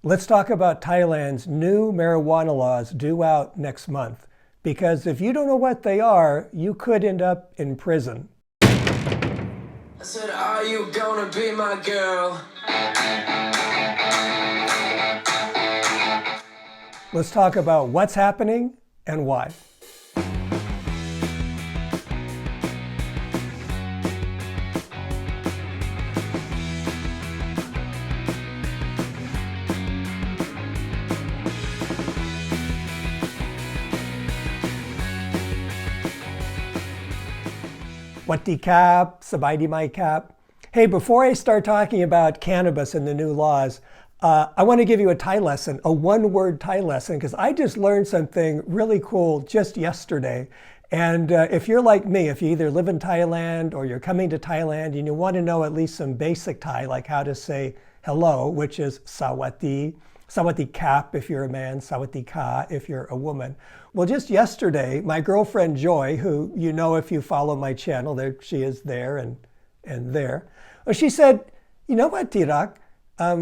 Let's talk about Thailand's new marijuana laws due out next month. Because if you don't know what they are, you could end up in prison. I said, are you gonna be my girl? Let's talk about what's happening and why. Watdee cap, Sawatdee my cap. Hey, before I start talking about cannabis and the new laws, I want to give you a Thai lesson, a one-word Thai lesson, because I just learned something really cool just yesterday. And if you're like me, if you either live in Thailand or you're coming to Thailand and you want to know at least some basic Thai, like how to say hello, which is Sawatdee, Sawatdee cap if you're a man, Sawatdee ka if you're a woman. Well, just yesterday, my girlfriend Joy, who you know if you follow my channel, there she is there and there. Well, she said, you know what, Tirak?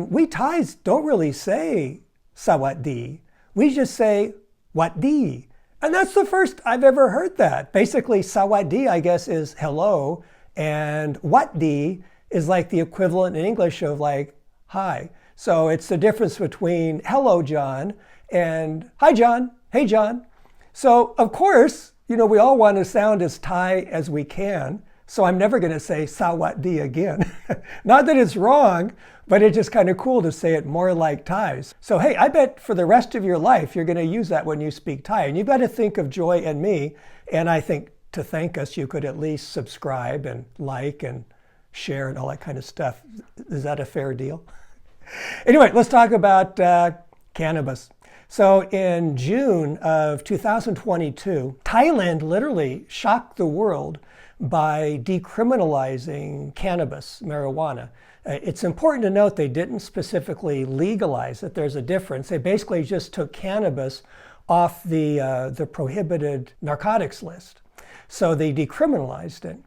We Thais don't really say Sawatdee. We just say Watdee. And that's the first I've ever heard that. Basically, Sawatdee, I guess, is hello. And Watdee is like the equivalent in English of like, hi. So it's the difference between hello, John, and hi, John. Hey, John. So, of course, you know, we all want to sound as Thai as we can. So I'm never going to say Sawatdee again. Not that it's wrong, but it's just kind of cool to say it more like Thais. So, hey, I bet for the rest of your life, you're going to use that when you speak Thai. And you've got to think of Joy and me. And I think to thank us, you could at least subscribe and like and share and all that kind of stuff. Is that a fair deal? Anyway, let's talk about cannabis. So in June of 2022, Thailand literally shocked the world by decriminalizing cannabis, marijuana. It's important to note they didn't specifically legalize it. There's a difference. They basically just took cannabis off the prohibited narcotics list. So they decriminalized it.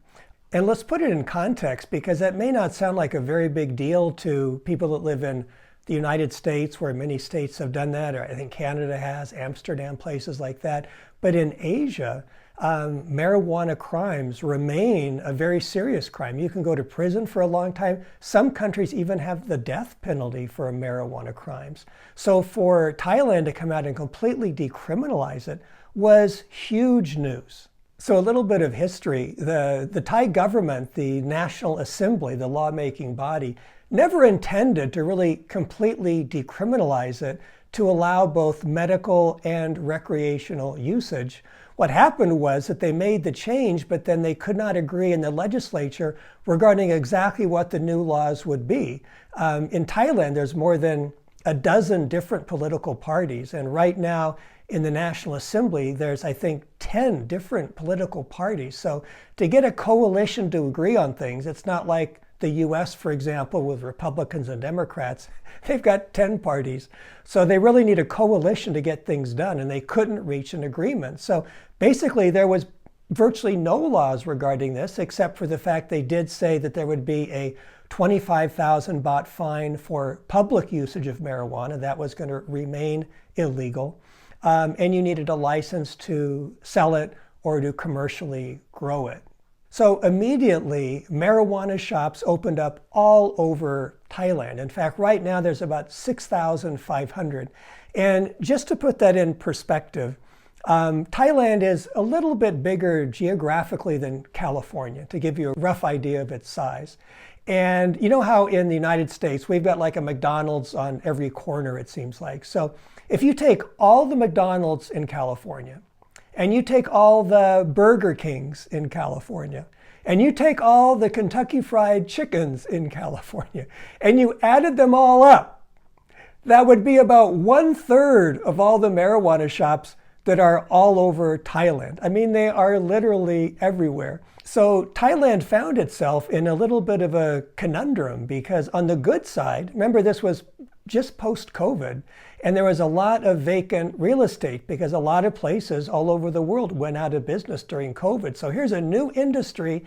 And let's put it in context, because that may not sound like a very big deal to people that live in the United States, where many states have done that, or I think Canada has, Amsterdam, places like that. But in Asia, marijuana crimes remain a very serious crime. You can go to prison for a long time. Some countries even have the death penalty for marijuana crimes. So for Thailand to come out and completely decriminalize it was huge news. So a little bit of history. The Thai government, the National Assembly, the lawmaking body, never intended to really completely decriminalize it to allow both medical and recreational usage. What happened was that they made the change, but then they could not agree in the legislature regarding exactly what the new laws would be. In Thailand, there's more than a dozen different political parties. And right now in the National Assembly, there's, I think, 10 different political parties. So to get a coalition to agree on things, it's not like the US, for example, with Republicans and Democrats. They've got 10 parties. So they really need a coalition to get things done, and they couldn't reach an agreement. So basically, there was virtually no laws regarding this, except for the fact they did say that there would be a 25,000 baht fine for public usage of marijuana. That was going to remain illegal. And you needed a license to sell it or to commercially grow it. So immediately, marijuana shops opened up all over Thailand. In fact, right now there's about 6,500. And just to put that in perspective, Thailand is a little bit bigger geographically than California, to give you a rough idea of its size. And you know how in the United States, we've got like a McDonald's on every corner, it seems like. So if you take all the McDonald's in California, and you take all the Burger Kings in California, and you take all the Kentucky Fried Chickens in California, and you added them all up, that would be about 1/3 of all the marijuana shops that are all over Thailand. I mean, they are literally everywhere. So Thailand found itself in a little bit of a conundrum, because on the good side, remember this was just post-COVID, and there was a lot of vacant real estate because a lot of places all over the world went out of business during COVID. So here's a new industry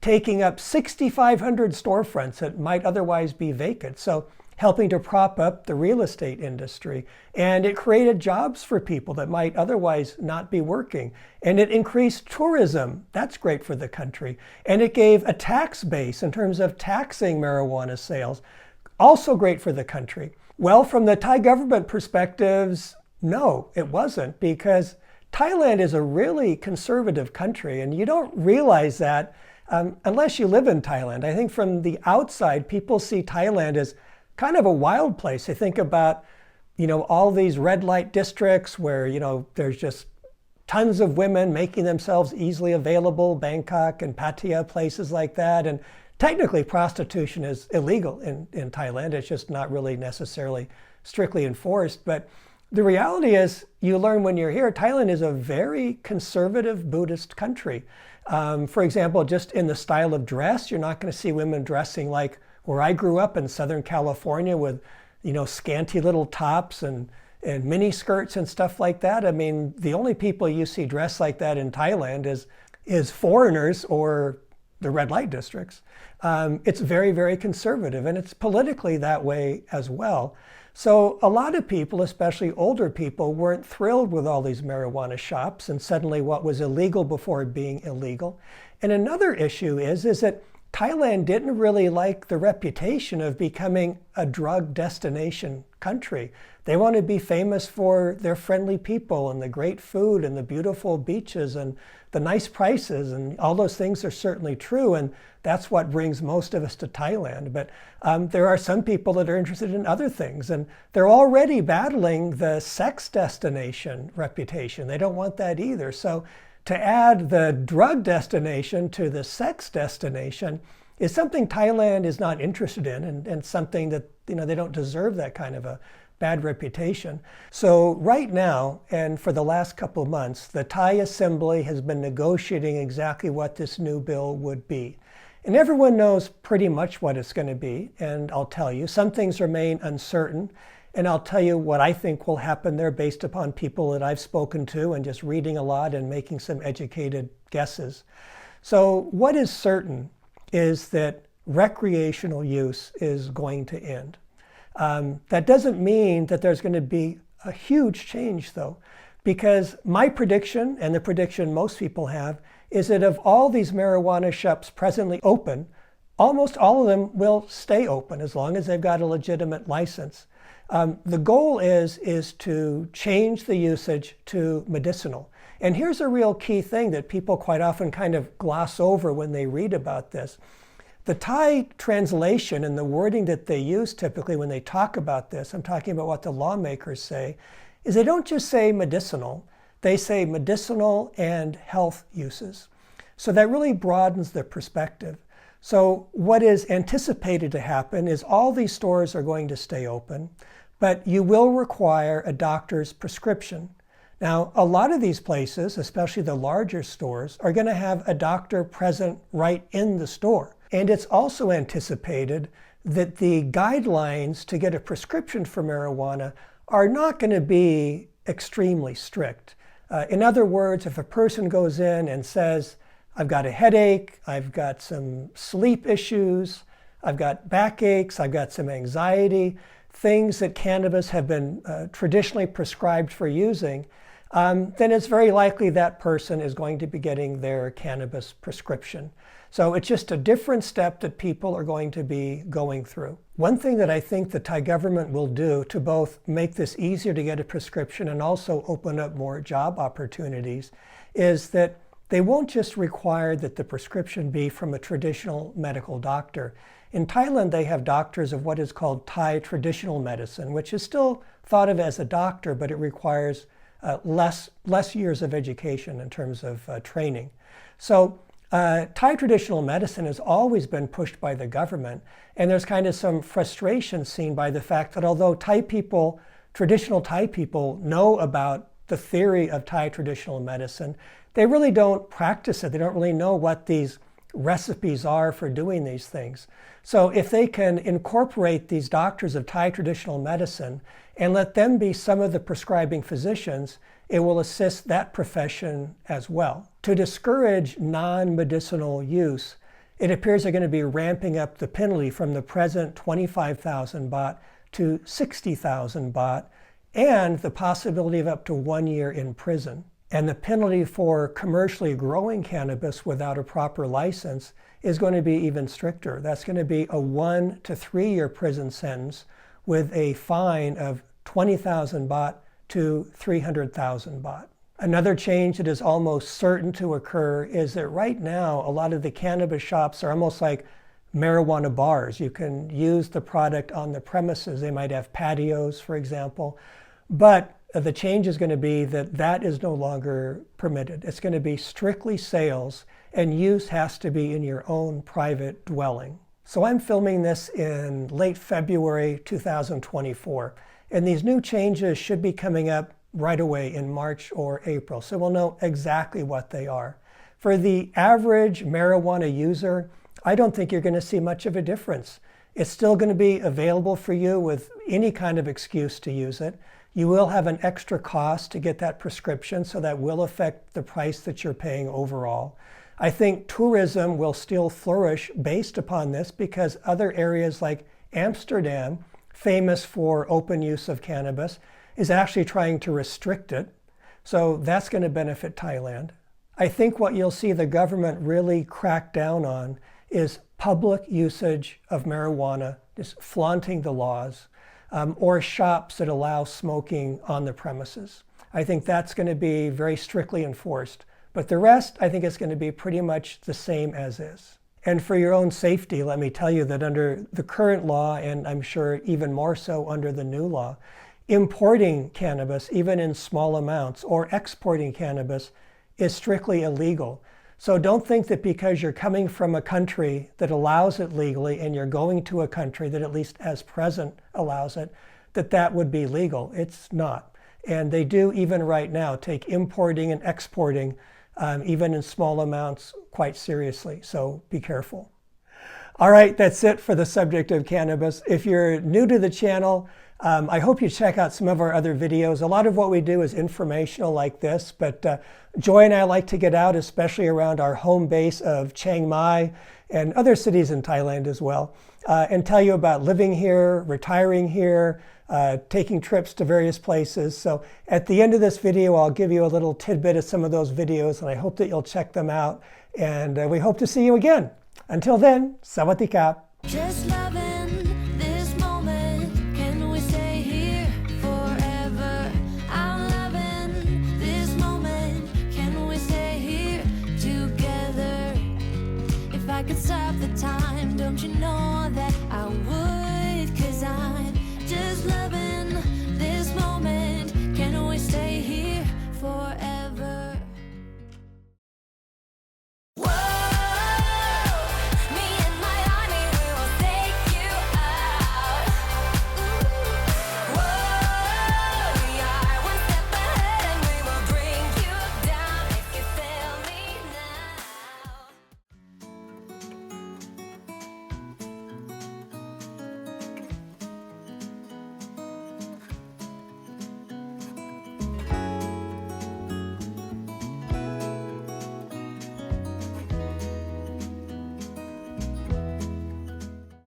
taking up 6,500 storefronts that might otherwise be vacant. So helping to prop up the real estate industry. And it created jobs for people that might otherwise not be working. And it increased tourism. That's great for the country. And it gave a tax base in terms of taxing marijuana sales. Also great for the country. Well, from the Thai government perspectives, no, it wasn't, because Thailand is a really conservative country, and you don't realize that unless you live in Thailand. I think from the outside, people see Thailand as kind of a wild place. They think about, all these red light districts where, there's just tons of women making themselves easily available, Bangkok and Pattaya, places like that. And technically, prostitution is illegal in Thailand. It's just not really necessarily strictly enforced. But the reality is, you learn when you're here, Thailand is a very conservative Buddhist country. For example, just in the style of dress, you're not going to see women dressing like where I grew up in Southern California with, scanty little tops and mini skirts and stuff like that. I mean, the only people you see dressed like that in Thailand is foreigners or the red light districts. It's very, very conservative, and it's politically that way as well. So a lot of people, especially older people, weren't thrilled with all these marijuana shops and suddenly what was illegal before being illegal. And another issue is that Thailand didn't really like the reputation of becoming a drug destination country. They want to be famous for their friendly people and the great food and the beautiful beaches and the nice prices, and all those things are certainly true, and that's what brings most of us to Thailand. But there are some people that are interested in other things, and they're already battling the sex destination reputation. They don't want that either. So to add the drug destination to the sex destination is something Thailand is not interested in, and something that they don't deserve that kind of a bad reputation. So right now, and for the last couple of months, the Thai Assembly has been negotiating exactly what this new bill would be. And everyone knows pretty much what it's going to be, and I'll tell you. Some things remain uncertain, and I'll tell you what I think will happen there based upon people that I've spoken to and just reading a lot and making some educated guesses. So what is certain is that recreational use is going to end. That doesn't mean that there's going to be a huge change, though, because my prediction, and the prediction most people have, is that of all these marijuana shops presently open, almost all of them will stay open as long as they've got a legitimate license. The goal is to change the usage to medicinal. And here's a real key thing that people quite often kind of gloss over when they read about this. The Thai translation and the wording that they use typically when they talk about this, I'm talking about what the lawmakers say, is they don't just say medicinal, they say medicinal and health uses. So that really broadens the perspective. So what is anticipated to happen is all these stores are going to stay open, but you will require a doctor's prescription. Now, a lot of these places, especially the larger stores, are going to have a doctor present right in the store. And it's also anticipated that the guidelines to get a prescription for marijuana are not going to be extremely strict. In other words, if a person goes in and says, I've got a headache, I've got some sleep issues, I've got backaches, I've got some anxiety, things that cannabis have been traditionally prescribed for using, then it's very likely that person is going to be getting their cannabis prescription. So it's just a different step that people are going to be going through. One thing that I think the Thai government will do to both make this easier to get a prescription and also open up more job opportunities is that they won't just require that the prescription be from a traditional medical doctor. In Thailand, they have doctors of what is called Thai traditional medicine, which is still thought of as a doctor, but it requires less years of education in terms of training. So Thai traditional medicine has always been pushed by the government, and there's kind of some frustration seen by the fact that although traditional Thai people know about the theory of Thai traditional medicine, they really don't practice it. They don't really know what these recipes are for doing these things. So if they can incorporate these doctors of Thai traditional medicine and let them be some of the prescribing physicians, it will assist that profession as well. To discourage non-medicinal use, it appears they're going to be ramping up the penalty from the present 25,000 baht to 60,000 baht, and the possibility of up to 1 year in prison. And the penalty for commercially growing cannabis without a proper license is going to be even stricter. That's going to be a 1 to 3 year prison sentence with a fine of 20,000 baht to 300,000 baht. Another change that is almost certain to occur is that right now a lot of the cannabis shops are almost like marijuana bars. You can use the product on the premises. They might have patios, for example. But the change is going to be that that is no longer permitted. It's going to be strictly sales, and use has to be in your own private dwelling. So I'm filming this in late February 2024, and these new changes should be coming up right away in March or April, so we'll know exactly what they are. For the average marijuana user, I don't think you're going to see much of a difference. It's still going to be available for you with any kind of excuse to use it. You will have an extra cost to get that prescription, so that will affect the price that you're paying overall. I think tourism will still flourish based upon this, because other areas like Amsterdam, famous for open use of cannabis, is actually trying to restrict it. So that's going to benefit Thailand. I think what you'll see the government really crack down on is public usage of marijuana, just flaunting the laws, or shops that allow smoking on the premises. I think that's going to be very strictly enforced. But the rest, I think it's going to be pretty much the same as is. And for your own safety, let me tell you that under the current law, and I'm sure even more so under the new law, importing cannabis, even in small amounts, or exporting cannabis is strictly illegal. So don't think that because you're coming from a country that allows it legally and you're going to a country that at least as present allows it, that that would be legal. It's not. And they do even right now take importing and exporting, even in small amounts, quite seriously. So be careful. All right, that's it for the subject of cannabis. If you're new to the channel, I hope you check out some of our other videos. A lot of what we do is informational like this, but Joy and I like to get out, especially around our home base of Chiang Mai and other cities in Thailand as well, and tell you about living here, retiring here, taking trips to various places. So at the end of this video, I'll give you a little tidbit of some of those videos, and I hope that you'll check them out. And we hope to see you again. Until then, Sawatdee. Just loving